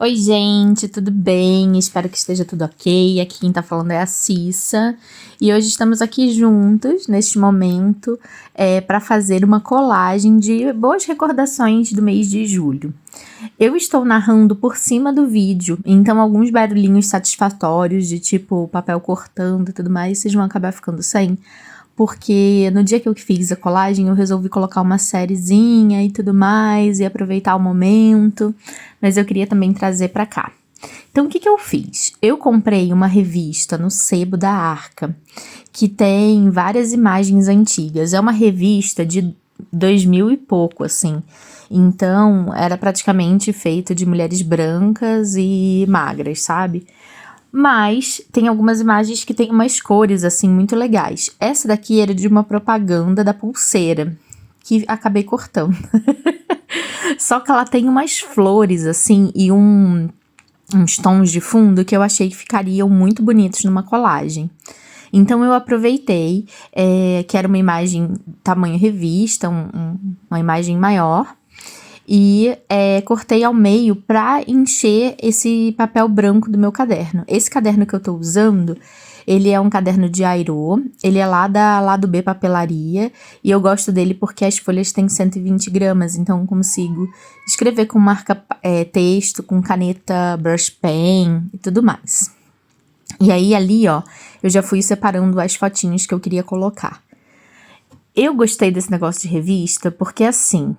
Oi, gente, tudo bem? Espero que esteja tudo ok. Aqui quem tá falando é a Cissa. E hoje estamos aqui juntos, neste momento, para fazer uma colagem de boas recordações do mês de julho. Eu estou narrando por cima do vídeo, então alguns barulhinhos satisfatórios, de tipo papel cortando e tudo mais, vocês vão acabar ficando sem. Porque no dia que eu fiz a colagem, eu resolvi colocar uma sériezinha e tudo mais, e aproveitar o momento, mas eu queria também trazer pra cá. Então, o que eu fiz? Eu comprei uma revista no Sebo da Arca, que tem várias imagens antigas. É uma revista de 2000 e pouco, assim. Então, era praticamente feita de mulheres brancas e magras, sabe? Mas tem algumas imagens que tem umas cores, assim, muito legais. Essa daqui era de uma propaganda da pulseira, que acabei cortando. Só que ela tem umas flores, assim, e uns tons de fundo que eu achei que ficariam muito bonitos numa colagem. Então eu aproveitei, que era uma imagem tamanho revista, uma imagem maior, e cortei ao meio para encher esse papel branco do meu caderno. Esse caderno que eu tô usando, ele é um caderno de Airô, ele é lá da Lado B Papelaria, e eu gosto dele porque as folhas têm 120 gramas, então eu consigo escrever com marca texto, com caneta brush pen e tudo mais. E aí ali, ó, eu já fui separando as fotinhos que eu queria colocar. Eu gostei desse negócio de revista porque, assim,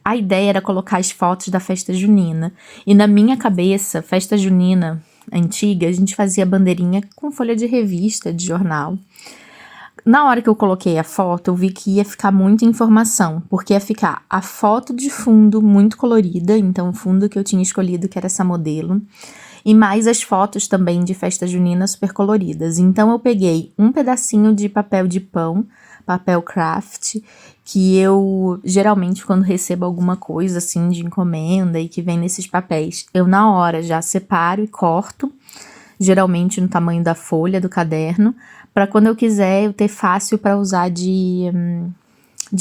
a ideia era colocar as fotos da festa junina. E na minha cabeça, festa junina antiga, a gente fazia bandeirinha com folha de revista, de jornal. Na hora que eu coloquei a foto, eu vi que ia ficar muita informação, porque ia ficar a foto de fundo muito colorida, então o fundo que eu tinha escolhido, que era essa modelo, e mais as fotos também de festa junina super coloridas. Então eu peguei um pedacinho de papel de pão, papel craft, que eu geralmente quando recebo alguma coisa assim de encomenda e que vem nesses papéis, eu na hora já separo e corto, geralmente no tamanho da folha do caderno, para quando eu quiser eu ter fácil para usar de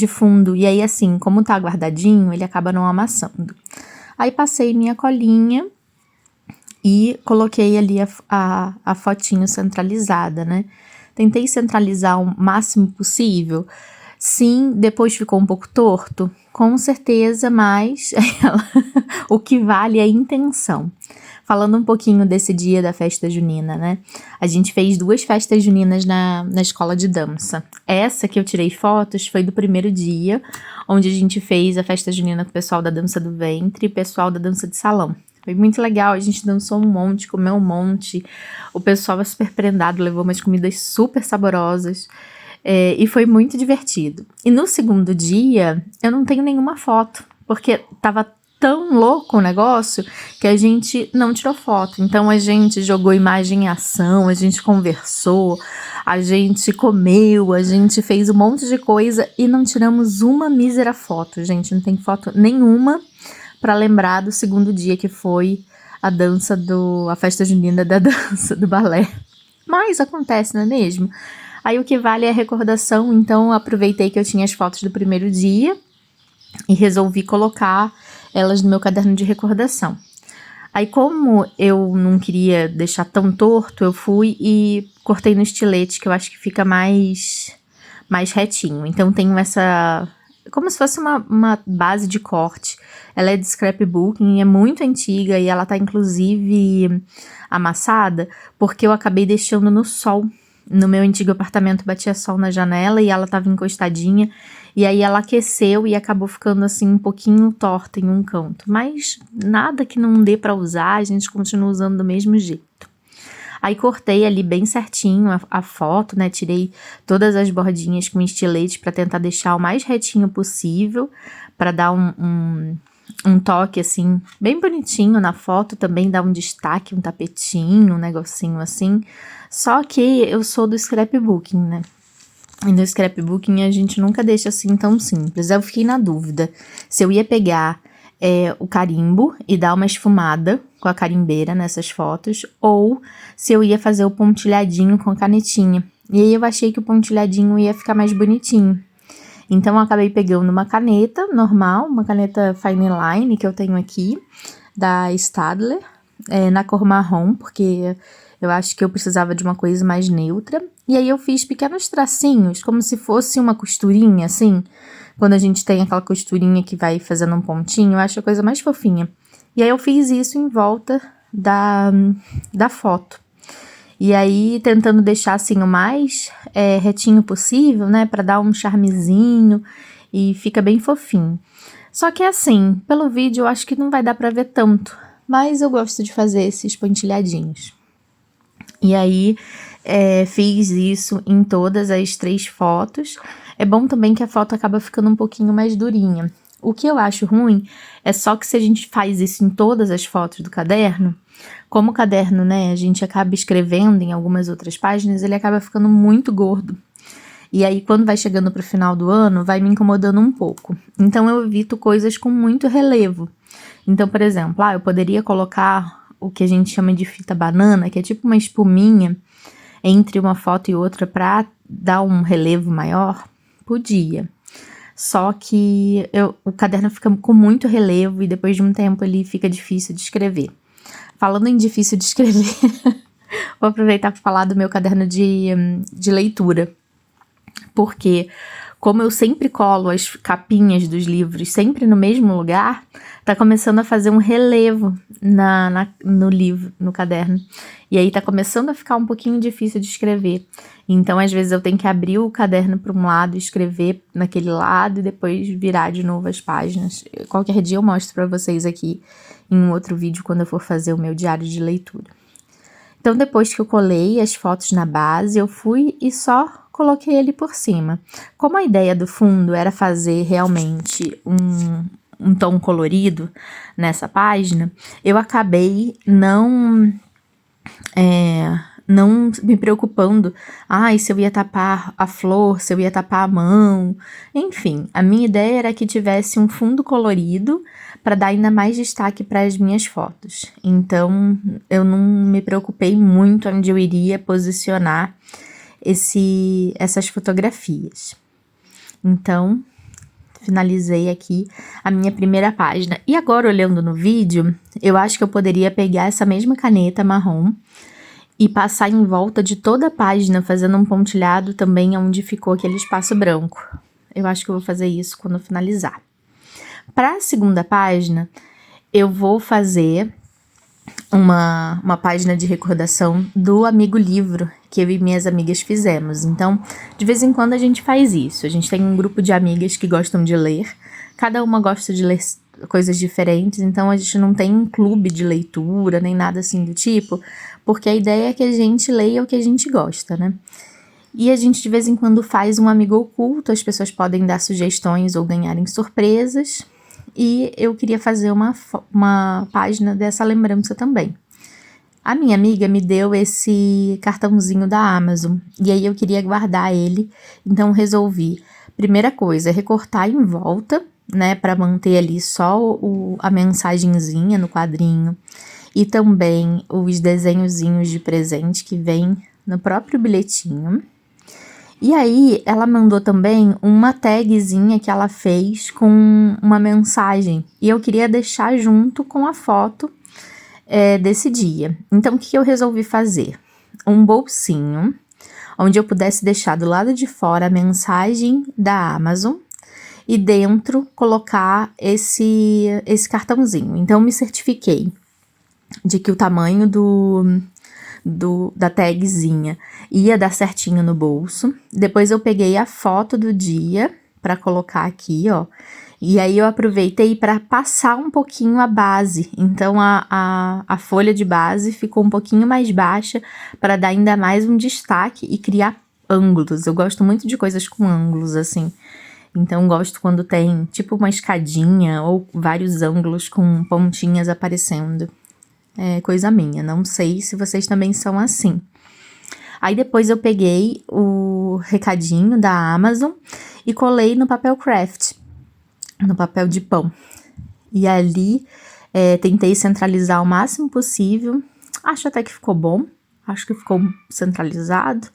fundo. E aí assim, como tá guardadinho, ele acaba não amassando. Aí passei minha colinha e coloquei ali a fotinho centralizada, né? Tentei centralizar o máximo possível. Sim, depois ficou um pouco torto, com certeza, mas o que vale é a intenção. Falando um pouquinho desse dia da festa junina, né? A gente fez 2 festas juninas na escola de dança. Essa que eu tirei fotos foi do primeiro dia, onde a gente fez a festa junina com o pessoal da dança do ventre e o pessoal da dança de salão. Foi muito legal, a gente dançou um monte, comeu um monte, o pessoal é super prendado, levou umas comidas super saborosas, e foi muito divertido. E no segundo dia, eu não tenho nenhuma foto, porque tava tão louco o negócio que a gente não tirou foto. Então a gente jogou imagem em ação, a gente conversou, a gente comeu, a gente fez um monte de coisa e não tiramos uma mísera foto, gente, não tem foto nenhuma para lembrar do segundo dia que foi a festa junina da dança do balé. Mas acontece, não é mesmo? Aí o que vale é a recordação, então eu aproveitei que eu tinha as fotos do primeiro dia e resolvi colocar elas no meu caderno de recordação. Aí como eu não queria deixar tão torto, eu fui e cortei no estilete, que eu acho que fica mais retinho. Então tenho essa... como se fosse uma base de corte. Ela é de scrapbooking, é muito antiga e ela tá inclusive amassada, porque eu acabei deixando no sol. No meu antigo apartamento batia sol na janela e ela tava encostadinha, e aí ela aqueceu e acabou ficando assim um pouquinho torta em um canto. Mas nada que não dê pra usar, a gente continua usando do mesmo jeito. Aí cortei ali bem certinho a foto, né, tirei todas as bordinhas com estilete pra tentar deixar o mais retinho possível, pra dar um toque assim, bem bonitinho na foto, também dar um destaque, um tapetinho, um negocinho assim. Só que eu sou do scrapbooking, né? E no scrapbooking a gente nunca deixa assim tão simples. Eu fiquei na dúvida se eu ia pegar o carimbo e dar uma esfumada com a carimbeira nessas fotos, ou se eu ia fazer o pontilhadinho com a canetinha. E aí eu achei que o pontilhadinho ia ficar mais bonitinho. Então eu acabei pegando uma caneta normal, uma caneta Fine Line que eu tenho aqui, da Staedtler, na cor marrom, porque eu acho que eu precisava de uma coisa mais neutra. E aí eu fiz pequenos tracinhos, como se fosse uma costurinha, assim. Quando a gente tem aquela costurinha que vai fazendo um pontinho, eu acho a coisa mais fofinha. E aí eu fiz isso em volta da foto. E aí, tentando deixar assim o mais retinho possível, né? Pra dar um charmezinho e fica bem fofinho. Só que assim, pelo vídeo eu acho que não vai dar pra ver tanto. Mas eu gosto de fazer esses pontilhadinhos. E aí, fiz isso em todas as 3 fotos. É bom também que a foto acaba ficando um pouquinho mais durinha. O que eu acho ruim é só que se a gente faz isso em todas as fotos do caderno, como o caderno, né, a gente acaba escrevendo em algumas outras páginas, ele acaba ficando muito gordo. E aí, quando vai chegando pro final do ano, vai me incomodando um pouco. Então, eu evito coisas com muito relevo. Então, por exemplo, eu poderia colocar o que a gente chama de fita banana, que é tipo uma espuminha entre uma foto e outra pra dar um relevo maior. Podia. Só que o caderno fica com muito relevo e depois de um tempo ele fica difícil de escrever. Falando em difícil de escrever, vou aproveitar para falar do meu caderno de leitura. Porque, como eu sempre colo as capinhas dos livros sempre no mesmo lugar, tá começando a fazer um relevo no livro, no caderno. E aí tá começando a ficar um pouquinho difícil de escrever. Então, às vezes, eu tenho que abrir o caderno para um lado, escrever naquele lado e depois virar de novo as páginas. Qualquer dia eu mostro para vocês aqui em um outro vídeo quando eu for fazer o meu diário de leitura. Então, depois que eu colei as fotos na base, eu fui e só coloquei ele por cima. Como a ideia do fundo era fazer realmente um tom colorido nessa página, eu acabei não me preocupando, se eu ia tapar a flor, se eu ia tapar a mão, enfim, a minha ideia era que tivesse um fundo colorido para dar ainda mais destaque para as minhas fotos. Então, eu não me preocupei muito onde eu iria posicionar essas fotografias. Então, finalizei aqui a minha primeira página. E agora, olhando no vídeo, eu acho que eu poderia pegar essa mesma caneta marrom e passar em volta de toda a página, fazendo um pontilhado também onde ficou aquele espaço branco. Eu acho que eu vou fazer isso quando finalizar. Para a segunda página, eu vou fazer uma página de recordação do Amigo Livro que eu e minhas amigas fizemos. Então, de vez em quando a gente faz isso. A gente tem um grupo de amigas que gostam de ler. Cada uma gosta de ler coisas diferentes, então a gente não tem um clube de leitura, nem nada assim do tipo, porque a ideia é que a gente leia o que a gente gosta, né? E a gente de vez em quando faz um amigo oculto, as pessoas podem dar sugestões ou ganharem surpresas, e eu queria fazer uma página dessa lembrança também. A minha amiga me deu esse cartãozinho da Amazon, e aí eu queria guardar ele, então resolvi, primeira coisa, recortar em volta, né, para manter ali só a mensagenzinha no quadrinho, e também os desenhozinhos de presente que vem no próprio bilhetinho. E aí, ela mandou também uma tagzinha que ela fez com uma mensagem, e eu queria deixar junto com a foto desse dia. Então, o que eu resolvi fazer? Um bolsinho, onde eu pudesse deixar do lado de fora a mensagem da Amazon, e dentro colocar esse cartãozinho. Então, me certifiquei de que o tamanho da tagzinha ia dar certinho no bolso. Depois eu peguei a foto do dia para colocar aqui, ó. E aí eu aproveitei para passar um pouquinho a base. Então, a folha de base ficou um pouquinho mais baixa para dar ainda mais um destaque e criar ângulos. Eu gosto muito de coisas com ângulos, assim. Então, gosto quando tem tipo uma escadinha ou vários ângulos com pontinhas aparecendo. É coisa minha, não sei se vocês também são assim. Aí depois eu peguei o recadinho da Amazon e colei no papel craft, no papel de pão. E ali tentei centralizar o máximo possível. Acho até que ficou bom, acho que ficou centralizado.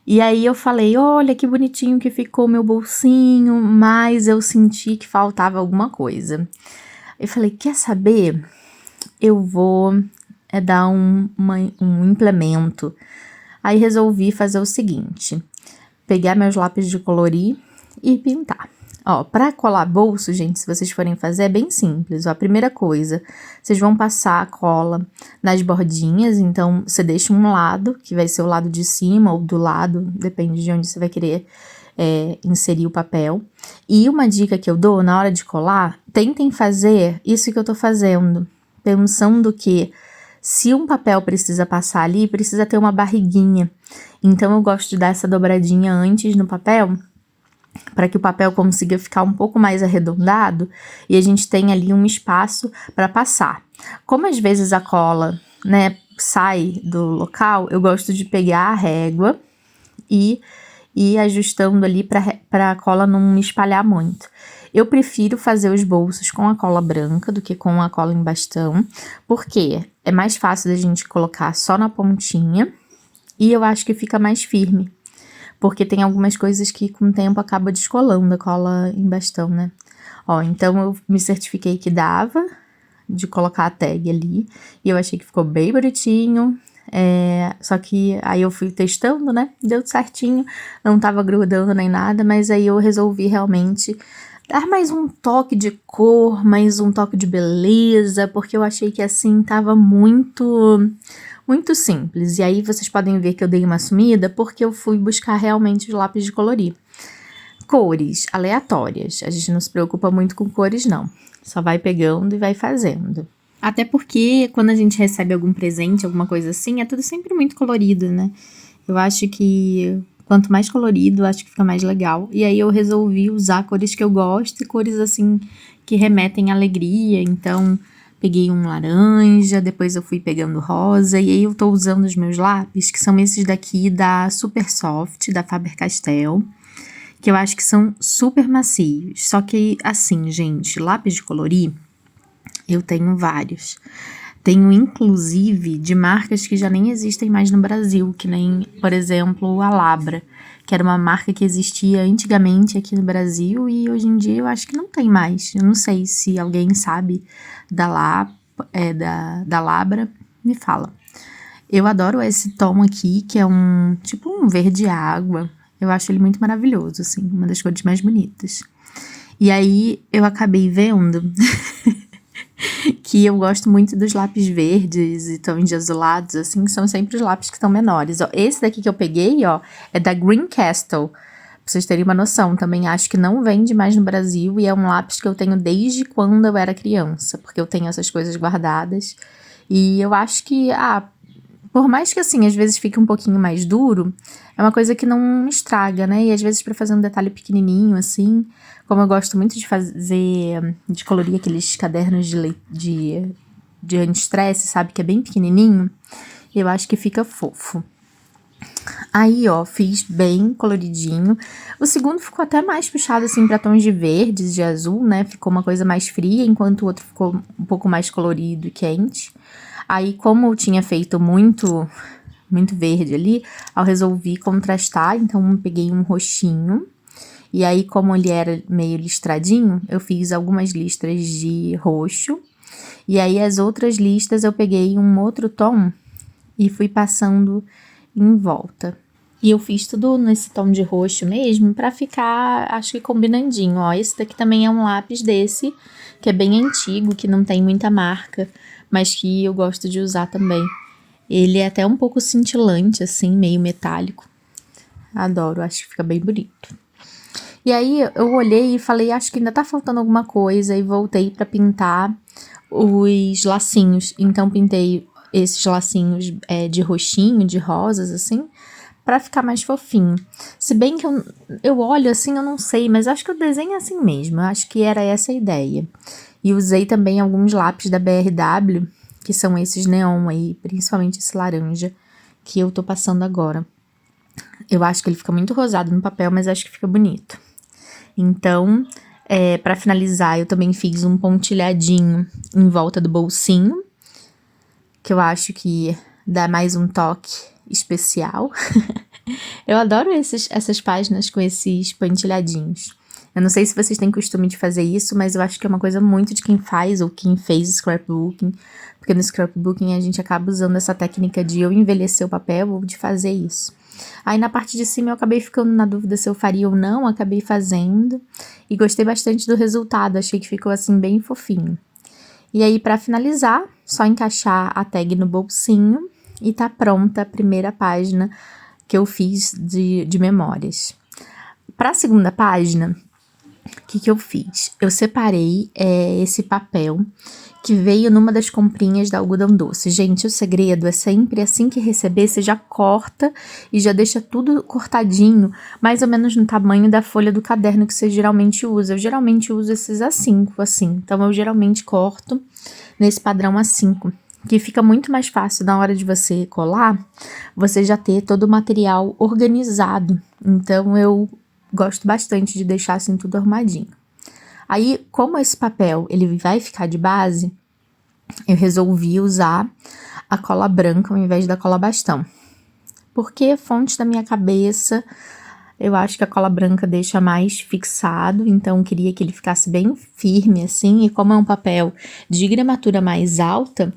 E aí eu falei, olha que bonitinho que ficou meu bolsinho, mas eu senti que faltava alguma coisa. Eu falei, quer saber? Eu vou é dar um implemento. Aí resolvi fazer o seguinte, pegar meus lápis de colorir e pintar. Ó, pra colar bolso, gente, se vocês forem fazer, é bem simples. Ó, a primeira coisa, vocês vão passar a cola nas bordinhas, então você deixa um lado, que vai ser o lado de cima ou do lado, depende de onde você vai querer inserir o papel. E uma dica que eu dou na hora de colar, tentem fazer isso que eu tô fazendo, pensando que se um papel precisa passar ali, precisa ter uma barriguinha. Então eu gosto de dar essa dobradinha antes no papel, para que o papel consiga ficar um pouco mais arredondado e a gente tenha ali um espaço para passar. Como às vezes a cola, né, sai do local, eu gosto de pegar a régua e ir ajustando ali para a cola não me espalhar muito. Eu prefiro fazer os bolsos com a cola branca do que com a cola em bastão, porque é mais fácil da gente colocar só na pontinha e eu acho que fica mais firme. Porque tem algumas coisas que com o tempo acaba descolando a cola em bastão, né? Ó, então eu me certifiquei que dava de colocar a tag ali. E eu achei que ficou bem bonitinho. Só que aí eu fui testando, né? Deu certinho, não tava grudando nem nada. Mas aí eu resolvi realmente dar mais um toque de cor, mais um toque de beleza. Porque eu achei que assim tava muito simples. E aí vocês podem ver que eu dei uma sumida porque eu fui buscar realmente os lápis de colorir. Cores aleatórias. A gente não se preocupa muito com cores, não. Só vai pegando e vai fazendo. Até porque quando a gente recebe algum presente, alguma coisa assim, é tudo sempre muito colorido, né? Eu acho que quanto mais colorido, acho que fica mais legal. E aí eu resolvi usar cores que eu gosto e cores assim que remetem à alegria. Então peguei um laranja, depois eu fui pegando rosa, e aí eu tô usando os meus lápis, que são esses daqui da Super Soft, da Faber-Castell, que eu acho que são super macios. Só que, assim, gente, lápis de colorir, eu tenho vários. Tenho, inclusive, de marcas que já nem existem mais no Brasil, que nem, por exemplo, a Labra, que era uma marca que existia antigamente aqui no Brasil e hoje em dia eu acho que não tem mais. Eu não sei se alguém sabe da Labra, me fala. Eu adoro esse tom aqui, que é tipo um verde água. Eu acho ele muito maravilhoso, assim, uma das cores mais bonitas. E aí eu acabei vendo que eu gosto muito dos lápis verdes e tons de azulados, assim, são sempre os lápis que estão menores. Ó, esse daqui que eu peguei, ó, é da Green Castle, pra vocês terem uma noção. Também acho que não vende mais no Brasil e é um lápis que eu tenho desde quando eu era criança, porque eu tenho essas coisas guardadas. E eu acho que, por mais que assim, às vezes fique um pouquinho mais duro, é uma coisa que não estraga, né? E às vezes pra fazer um detalhe pequenininho, assim, como eu gosto muito de colorir aqueles cadernos de anti-estresse, sabe? Que é bem pequenininho, eu acho que fica fofo. Aí, ó, fiz bem coloridinho. O segundo ficou até mais puxado, assim, pra tons de verdes, de azul, né? Ficou uma coisa mais fria, enquanto o outro ficou um pouco mais colorido e quente. Aí, como eu tinha feito muito verde ali, eu resolvi contrastar, então peguei um roxinho. E aí, como ele era meio listradinho, eu fiz algumas listras de roxo. E aí, as outras listas eu peguei um outro tom e fui passando em volta. E eu fiz tudo nesse tom de roxo mesmo, pra ficar, acho que combinandinho. Ó, esse daqui também é um lápis desse, que é bem antigo, que não tem muita marca, mas que eu gosto de usar também. Ele é até um pouco cintilante, assim, meio metálico. Adoro, acho que fica bem bonito. E aí eu olhei e falei, acho que ainda tá faltando alguma coisa, e voltei pra pintar os lacinhos. Então pintei esses lacinhos de roxinho, de rosas, assim, pra ficar mais fofinho. Se bem que eu olho assim, eu não sei, mas acho que o desenho é assim mesmo. Eu acho que era essa a ideia. E usei também alguns lápis da BRW, que são esses neon aí, principalmente esse laranja, que eu tô passando agora. Eu acho que ele fica muito rosado no papel, mas acho que fica bonito. Então, pra finalizar, eu também fiz um pontilhadinho em volta do bolsinho, que eu acho que dá mais um toque especial. Eu adoro essas páginas com esses pontilhadinhos. Eu não sei se vocês têm costume de fazer isso, mas eu acho que é uma coisa muito de quem faz ou quem fez scrapbooking, porque no scrapbooking a gente acaba usando essa técnica de eu envelhecer o papel ou de fazer isso. Aí na parte de cima eu acabei ficando na dúvida se eu faria ou não, acabei fazendo e gostei bastante do resultado, achei que ficou assim bem fofinho. E aí pra finalizar, só encaixar a tag no bolsinho e tá pronta a primeira página que eu fiz de memórias. Pra segunda página, o que eu fiz? Eu separei esse papel que veio numa das comprinhas da Algodão Doce. Gente, o segredo é sempre assim que receber, você já corta e já deixa tudo cortadinho, mais ou menos no tamanho da folha do caderno que você geralmente usa. Eu geralmente uso esses A5, assim. Então, eu geralmente corto nesse padrão A5, que fica muito mais fácil na hora de você colar, você já ter todo o material organizado. Então, eu gosto bastante de deixar assim tudo arrumadinho. Aí, como esse papel ele vai ficar de base, eu resolvi usar a cola branca ao invés da cola bastão. Porque fonte da minha cabeça, eu acho que a cola branca deixa mais fixado, então eu queria que ele ficasse bem firme assim, e como é um papel de gramatura mais alta,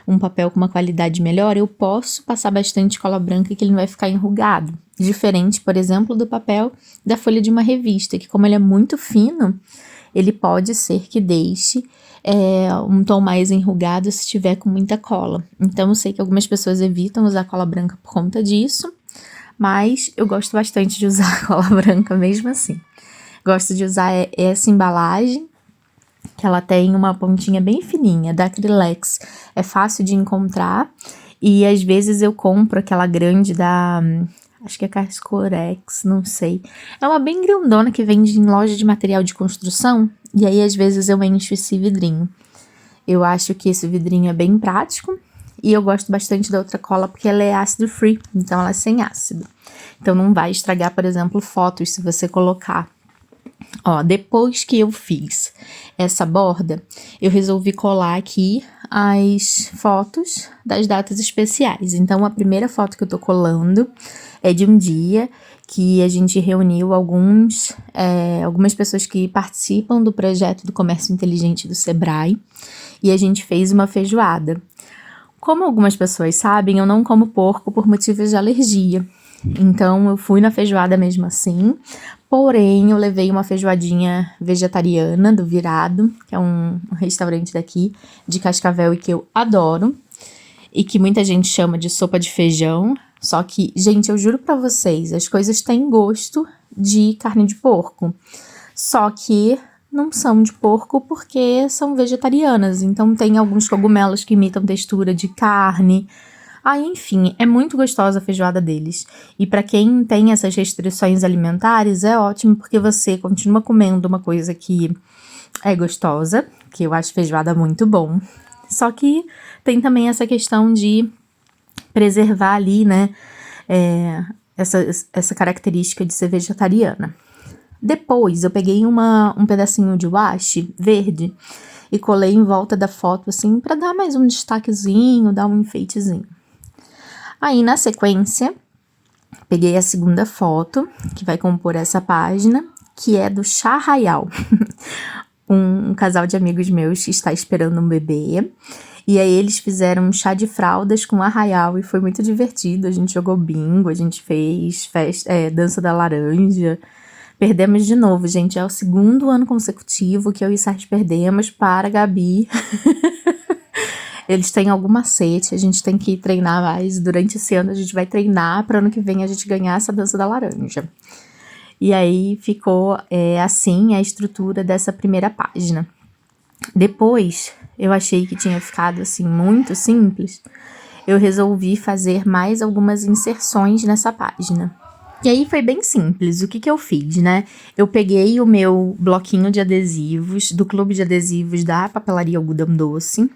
um papel com uma qualidade melhor, eu posso passar bastante cola branca que ele não vai ficar enrugado. Diferente, por exemplo, do papel da folha de uma revista, que como ele é muito fino, ele pode ser que deixe um tom mais enrugado se tiver com muita cola. Então, eu sei que algumas pessoas evitam usar cola branca por conta disso, mas eu gosto bastante de usar a cola branca mesmo assim. Gosto de usar essa embalagem, que ela tem uma pontinha bem fininha, da Acrylex. É fácil de encontrar e às vezes eu compro aquela grande da... acho que é Cascorex, não sei. É uma bem grandona que vende em loja de material de construção. E aí, às vezes, eu encho esse vidrinho. Eu acho que esse vidrinho é bem prático. E eu gosto bastante da outra cola porque ela é ácido free. Então, ela é sem ácido. Então, não vai estragar, por exemplo, fotos se você colocar. Ó, depois que eu fiz essa borda, eu resolvi colar aqui as fotos das datas especiais. Então, a primeira foto que eu tô colando é de um dia que a gente reuniu algumas pessoas que participam do projeto do Comércio Inteligente do Sebrae e a gente fez uma feijoada. Como algumas pessoas sabem, eu não como porco por motivos de alergia. Então, eu fui na feijoada mesmo assim, porém, eu levei uma feijoadinha vegetariana do Virado, que é um restaurante daqui de Cascavel e que eu adoro, e que muita gente chama de sopa de feijão, só que, gente, eu juro pra vocês, as coisas têm gosto de carne de porco, só que não são de porco porque são vegetarianas, então tem alguns cogumelos que imitam textura de carne. Enfim, é muito gostosa a feijoada deles. E pra quem tem essas restrições alimentares, é ótimo porque você continua comendo uma coisa que é gostosa, que eu acho feijoada muito bom. Só que tem também essa questão de preservar ali, né, essa característica de ser vegetariana. Depois, eu peguei um pedacinho de washi verde e colei em volta da foto, assim, pra dar mais um destaquezinho, dar um enfeitezinho. Aí, na sequência, peguei a segunda foto, que vai compor essa página, que é do chá arraial. um casal de amigos meus que está esperando um bebê. E aí, eles fizeram um chá de fraldas com arraial e foi muito divertido. A gente jogou bingo, a gente fez dança da laranja. Perdemos de novo, gente. É o segundo ano consecutivo que eu e Sérgio perdemos para a Gabi. Eles têm algum macete, a gente tem que treinar mais. Durante esse ano a gente vai treinar para ano que vem a gente ganhar essa dança da laranja. E aí ficou assim a estrutura dessa primeira página. Depois, eu achei que tinha ficado assim muito simples. Eu resolvi fazer mais algumas inserções nessa página. E aí foi bem simples, o que eu fiz, né? Eu peguei o meu bloquinho de adesivos do clube de adesivos da Papelaria Algodão Doce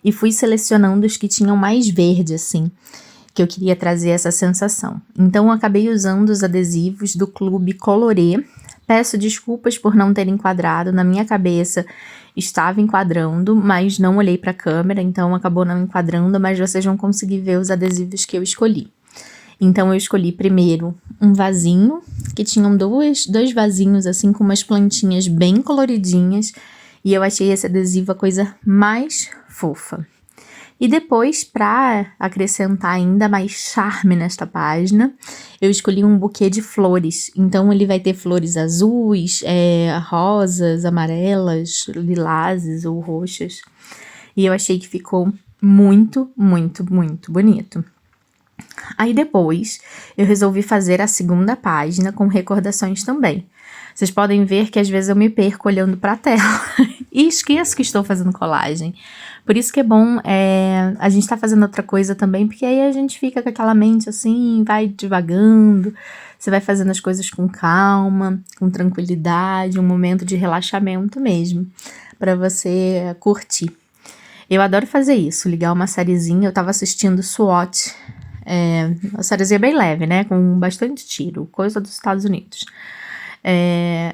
e fui selecionando os que tinham mais verde, assim, que eu queria trazer essa sensação. Então, eu acabei usando os adesivos do Clube Colorê. Peço desculpas por não ter enquadrado, na minha cabeça estava enquadrando, mas não olhei para a câmera, então acabou não enquadrando, mas vocês vão conseguir ver os adesivos que eu escolhi. Então eu escolhi primeiro um vasinho, que tinham dois vasinhos assim com umas plantinhas bem coloridinhas, e eu achei esse adesivo a coisa mais fofa. E depois, para acrescentar ainda mais charme nesta página, eu escolhi um buquê de flores. Então ele vai ter flores azuis, rosas, amarelas, lilazes ou roxas. E eu achei que ficou muito, muito, muito bonito. Aí depois, eu resolvi fazer a segunda página com recordações também. Vocês podem ver que às vezes eu me perco olhando para a tela e esqueço que estou fazendo colagem. Por isso que é bom a gente tá fazendo outra coisa também, porque aí a gente fica com aquela mente assim, vai divagando, você vai fazendo as coisas com calma, com tranquilidade, um momento de relaxamento mesmo, para você curtir. Eu adoro fazer isso, ligar uma sériezinha. Eu tava assistindo SWAT, uma sériezinha bem leve, né, com bastante tiro, coisa dos Estados Unidos.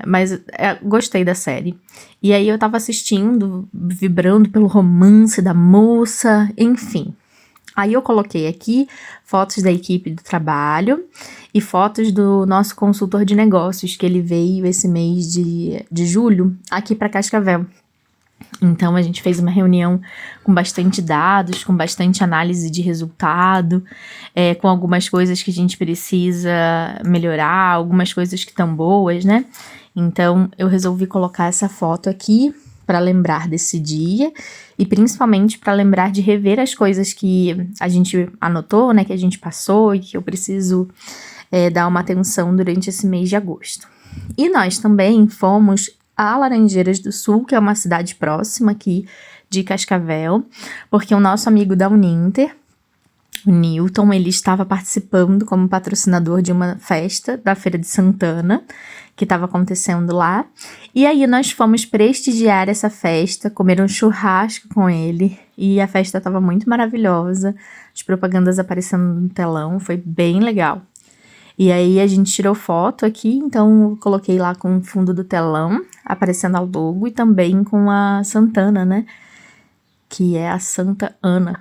Mas gostei da série. E aí eu tava assistindo, vibrando pelo romance da moça, enfim. Aí eu coloquei aqui fotos da equipe do trabalho e fotos do nosso consultor de negócios, que ele veio esse mês de julho aqui para Cascavel. Então a gente fez uma reunião com bastante dados, com bastante análise de resultado, com algumas coisas que a gente precisa melhorar, algumas coisas que estão boas, né? Então eu resolvi colocar essa foto aqui para lembrar desse dia e principalmente para lembrar de rever as coisas que a gente anotou, né? Que a gente passou e que eu preciso dar uma atenção durante esse mês de agosto. E nós também fomos a Laranjeiras do Sul, que é uma cidade próxima aqui de Cascavel, porque o nosso amigo da Uninter, o Newton, ele estava participando como patrocinador de uma festa da Feira de Santana, que estava acontecendo lá, e aí nós fomos prestigiar essa festa, comer um churrasco com ele, e a festa estava muito maravilhosa, as propagandas aparecendo no telão, foi bem legal. E aí a gente tirou foto aqui, então eu coloquei lá com o fundo do telão, aparecendo a logo, e também com a Santana, né? Que é a Santa Ana.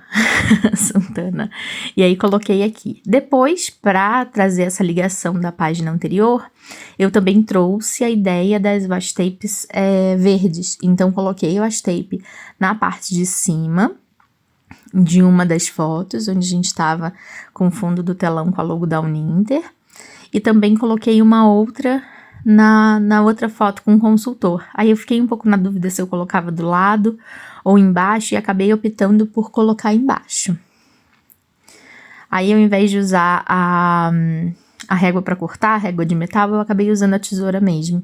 Santana. E aí coloquei aqui. Depois, para trazer essa ligação da página anterior, eu também trouxe a ideia das washi tapes verdes. Então coloquei o washi tape na parte de cima de uma das fotos, onde a gente estava com o fundo do telão com a logo da Uninter. E também coloquei uma outra na outra foto com o consultor. Aí eu fiquei um pouco na dúvida se eu colocava do lado ou embaixo e acabei optando por colocar embaixo. Aí ao invés de usar a régua para cortar, a régua de metal, eu acabei usando a tesoura mesmo.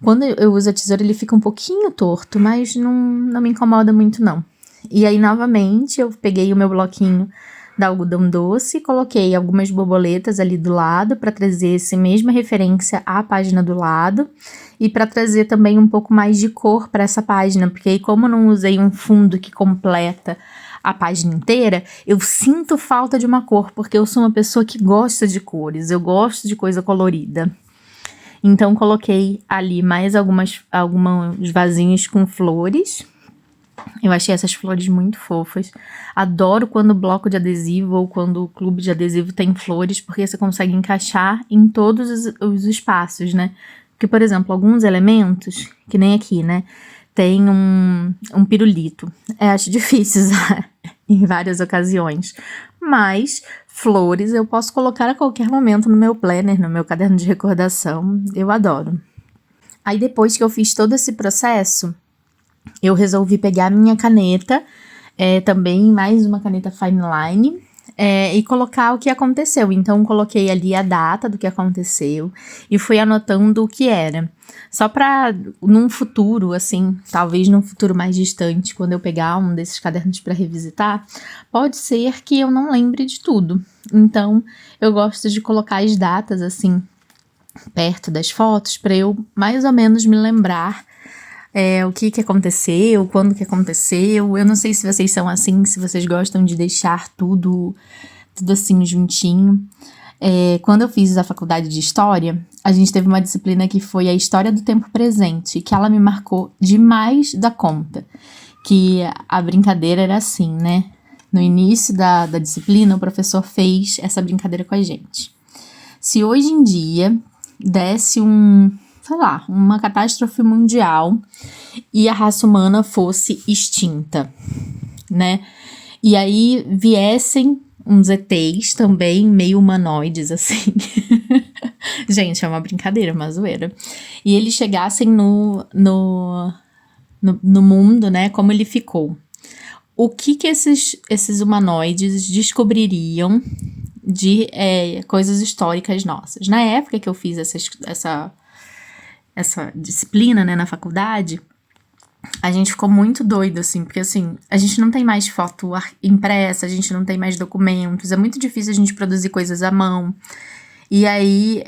Quando eu uso a tesoura ele fica um pouquinho torto, mas não me incomoda muito não. E aí novamente eu peguei o meu bloquinho da algodão doce, coloquei algumas borboletas ali do lado para trazer essa mesma referência à página do lado e para trazer também um pouco mais de cor para essa página, porque aí como eu não usei um fundo que completa a página inteira, eu sinto falta de uma cor, porque eu sou uma pessoa que gosta de cores, eu gosto de coisa colorida. Então coloquei ali mais alguns vasinhos com flores. Eu achei essas flores muito fofas. Adoro quando o bloco de adesivo ou quando o clube de adesivo tem flores, porque você consegue encaixar em todos os espaços, né? Porque, por exemplo, alguns elementos, que nem aqui, né? Tem um pirulito. Acho difícil usar em várias ocasiões. Mas flores eu posso colocar a qualquer momento no meu planner, no meu caderno de recordação. Eu adoro. Aí depois que eu fiz todo esse processo, eu resolvi pegar a minha caneta, também mais uma caneta Fine Line, e colocar o que aconteceu. Então, coloquei ali a data do que aconteceu e fui anotando o que era. Só para, num futuro, assim, talvez num futuro mais distante, quando eu pegar um desses cadernos para revisitar, pode ser que eu não lembre de tudo. Então, eu gosto de colocar as datas, assim, perto das fotos, para eu mais ou menos me lembrar o que aconteceu, quando que aconteceu. Eu não sei se vocês são assim, se vocês gostam de deixar tudo assim juntinho. Quando eu fiz a faculdade de História, a gente teve uma disciplina que foi a História do Tempo Presente, que ela me marcou demais da conta. Que a brincadeira era assim, né? no início da disciplina, o professor fez essa brincadeira com a gente. Se hoje em dia desse uma catástrofe mundial e a raça humana fosse extinta, né? E aí viessem uns ETs também, meio humanoides, assim. Gente, é uma brincadeira, uma zoeira. E eles chegassem no mundo, né, como ele ficou. O que esses humanoides descobririam de coisas históricas nossas? Na época que eu fiz essa disciplina, né, na faculdade, a gente ficou muito doido, assim, porque, assim, a gente não tem mais foto impressa, a gente não tem mais documentos, é muito difícil a gente produzir coisas à mão. E aí,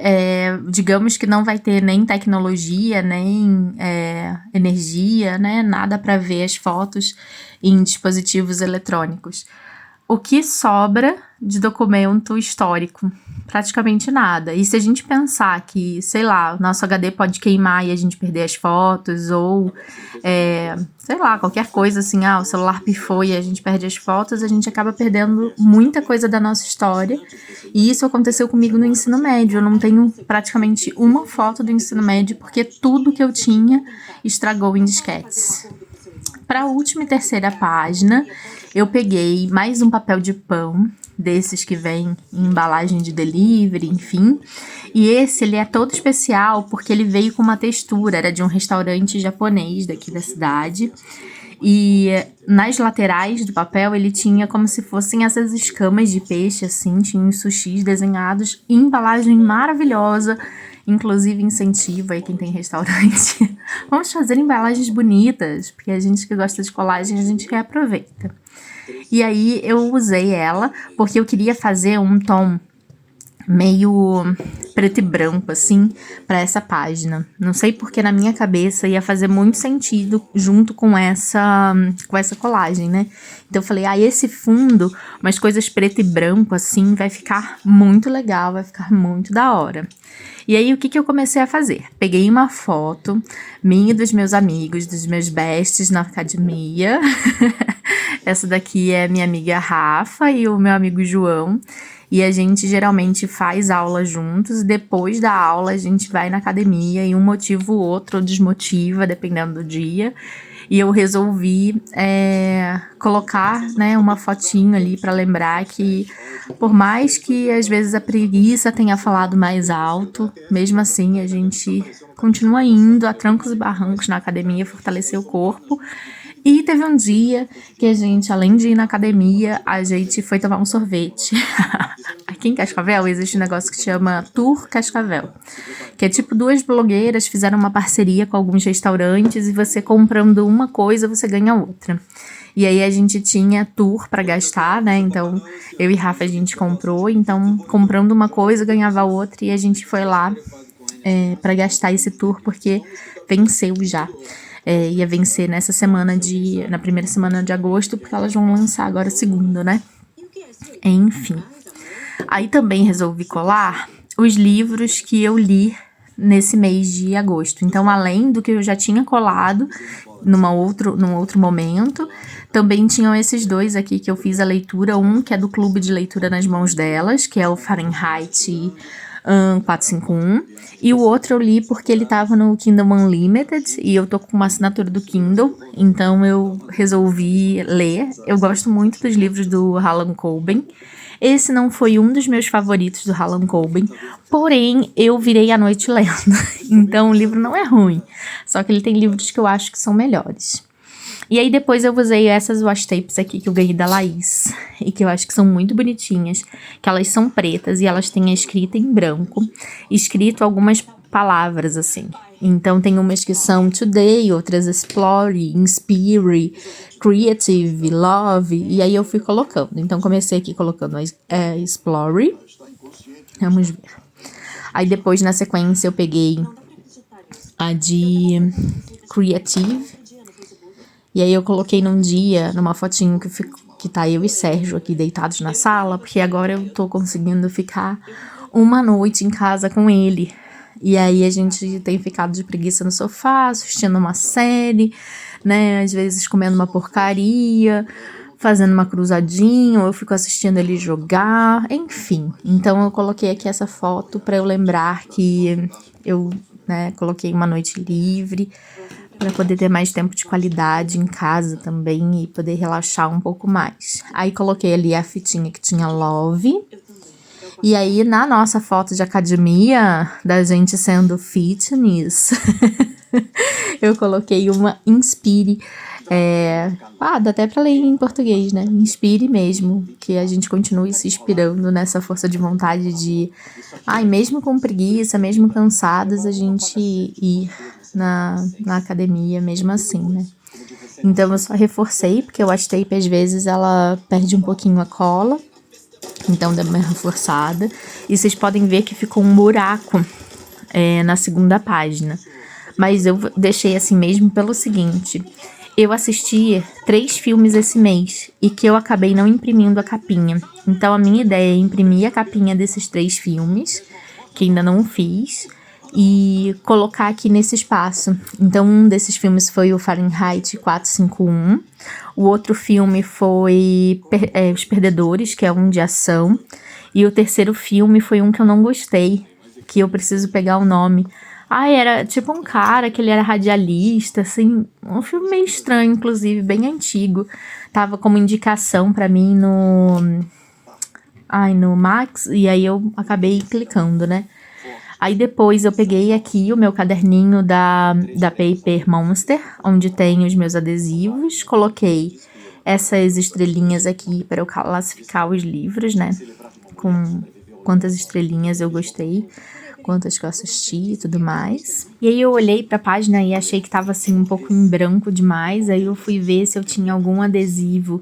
digamos que não vai ter nem tecnologia, nem energia, né, nada para ver as fotos em dispositivos eletrônicos. O que sobra de documento histórico? Praticamente nada. E se a gente pensar que, sei lá, o nosso HD pode queimar e a gente perder as fotos, ou, sei lá, qualquer coisa assim, o celular pifou e a gente perde as fotos, a gente acaba perdendo muita coisa da nossa história. E isso aconteceu comigo no ensino médio. Eu não tenho praticamente uma foto do ensino médio, porque tudo que eu tinha estragou em disquetes. Para a última e terceira página, eu peguei mais um papel de pão, desses que vem em embalagem de delivery, enfim. E ele é todo especial porque ele veio com uma textura, era de um restaurante japonês daqui da cidade. E nas laterais do papel ele tinha como se fossem essas escamas de peixe, assim, tinha uns sushis desenhados em embalagem maravilhosa. Inclusive, incentivo aí quem tem restaurante. Vamos fazer embalagens bonitas, porque a gente que gosta de colagem, a gente reaproveita. E aí, eu usei ela, porque eu queria fazer um tom meio preto e branco, assim, para essa página. Não sei porque na minha cabeça ia fazer muito sentido junto com essa colagem, né? Então eu falei, esse fundo, umas coisas preto e branco, assim, vai ficar muito legal, vai ficar muito da hora. E aí, o que eu comecei a fazer? Peguei uma foto minha e dos meus amigos, dos meus besties na academia. Essa daqui é minha amiga Rafa e o meu amigo João. E a gente geralmente faz aula juntos. Depois da aula, a gente vai na academia e um motivo ou outro desmotiva, dependendo do dia. E eu resolvi colocar, né, uma fotinho ali para lembrar que, por mais que às vezes a preguiça tenha falado mais alto, mesmo assim a gente continua indo a trancos e barrancos na academia, fortalecer o corpo. E teve um dia que a gente, além de ir na academia, a gente foi tomar um sorvete. Aqui em Cascavel existe um negócio que chama Tour Cascavel, que é tipo 2 blogueiras fizeram uma parceria com alguns restaurantes e você comprando uma coisa, você ganha outra. E aí a gente tinha tour pra gastar, né? Então, eu e Rafa a gente comprou. Então, comprando uma coisa, ganhava outra. E a gente foi lá pra gastar esse tour, porque venceu já. Ia vencer na primeira semana de agosto, porque elas vão lançar agora segunda, né? Enfim. Aí também resolvi colar os livros que eu li nesse mês de agosto. Então, além do que eu já tinha colado num outro momento, também tinham esses 2 aqui que eu fiz a leitura. Um que é do Clube de Leitura nas Mãos Delas, que é o Fahrenheit 451, e o outro eu li porque ele tava no Kindle Unlimited, e eu tô com uma assinatura do Kindle, então eu resolvi ler. Eu gosto muito dos livros do Harlan Coben. Esse não foi um dos meus favoritos do Harlan Coben, porém eu virei a noite lendo, então o livro não é ruim, só que ele tem livros que eu acho que são melhores. E aí depois eu usei essas washi tapes aqui que eu ganhei da Laís, e que eu acho que são muito bonitinhas, que elas são pretas e elas têm a escrita em branco, escrito algumas palavras assim. Então tem umas que são Today, outras Explore, Inspire, Creative, Love, e aí eu fui colocando. Então comecei aqui colocando Explore, vamos ver. Aí depois na sequência eu peguei a de Creative, e aí eu coloquei numa fotinho que tá eu e Sérgio aqui deitados na sala, porque agora eu tô conseguindo ficar uma noite em casa com ele. E aí a gente tem ficado de preguiça no sofá, assistindo uma série, né? Às vezes comendo uma porcaria, fazendo uma cruzadinha, ou eu fico assistindo ele jogar, enfim. Então eu coloquei aqui essa foto para eu lembrar que eu, né, coloquei uma noite livre, para poder ter mais tempo de qualidade em casa também e poder relaxar um pouco mais. Aí coloquei ali a fitinha que tinha Love. E aí na nossa foto de academia, da gente sendo fitness, eu coloquei uma Inspire. Dá até pra ler em português, né? Inspire mesmo, que a gente continue se inspirando nessa força de vontade de... mesmo com preguiça, mesmo cansadas, a gente ir na academia mesmo assim, né? Então eu só reforcei, porque o washi tape às vezes ela perde um pouquinho a cola, então deu uma reforçada. E vocês podem ver que ficou um buraco na segunda página. Mas eu deixei assim mesmo pelo seguinte: eu assisti 3 filmes esse mês e que eu acabei não imprimindo a capinha. Então a minha ideia é imprimir a capinha desses 3 filmes, que ainda não fiz, e colocar aqui nesse espaço. Então um desses filmes foi o Fahrenheit 451, o outro filme foi Os Perdedores, que é um de ação, e o terceiro filme foi um que eu não gostei, que eu preciso pegar o nome. Era tipo um cara que ele era radialista, assim, um filme meio estranho, inclusive, bem antigo. Tava como indicação pra mim no Max, e aí eu acabei clicando, né? Aí depois eu peguei aqui o meu caderninho da Paper Monster, onde tem os meus adesivos, coloquei essas estrelinhas aqui para eu classificar os livros, né? Com quantas estrelinhas eu gostei, quantas que eu assisti e tudo mais. E aí eu olhei pra página e achei que tava assim um pouco em branco demais, aí eu fui ver se eu tinha algum adesivo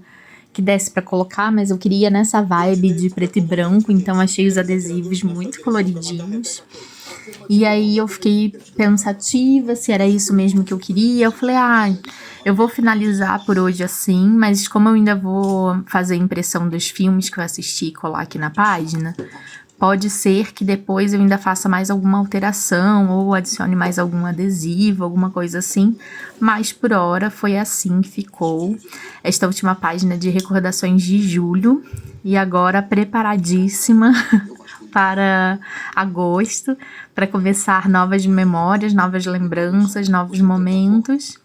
que desse pra colocar, mas eu queria nessa vibe de preto e branco, então achei os adesivos muito coloridinhos. E aí eu fiquei pensativa se era isso mesmo que eu queria. Eu falei, eu vou finalizar por hoje assim, mas como eu ainda vou fazer a impressão dos filmes que eu assisti e colar aqui na página, pode ser que depois eu ainda faça mais alguma alteração ou adicione mais algum adesivo, alguma coisa assim. Mas por hora foi assim que ficou esta última página de recordações de julho. E agora preparadíssima para agosto, para começar novas memórias, novas lembranças, novos momentos.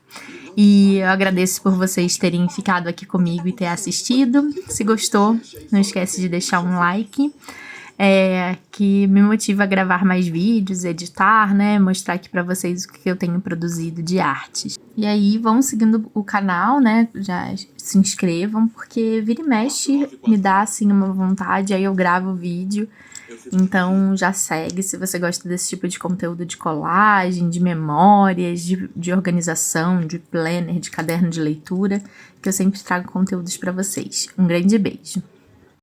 E eu agradeço por vocês terem ficado aqui comigo e ter assistido. Se gostou, não esquece de deixar um like. Que me motiva a gravar mais vídeos, editar, né, mostrar aqui pra vocês o que eu tenho produzido de artes. E aí vão seguindo o canal, né, já se inscrevam, porque vira e mexe me dá assim uma vontade, aí eu gravo o vídeo. Então já segue se você gosta desse tipo de conteúdo de colagem, de memórias, de organização, de planner, de caderno de leitura, que eu sempre trago conteúdos pra vocês. Um grande beijo!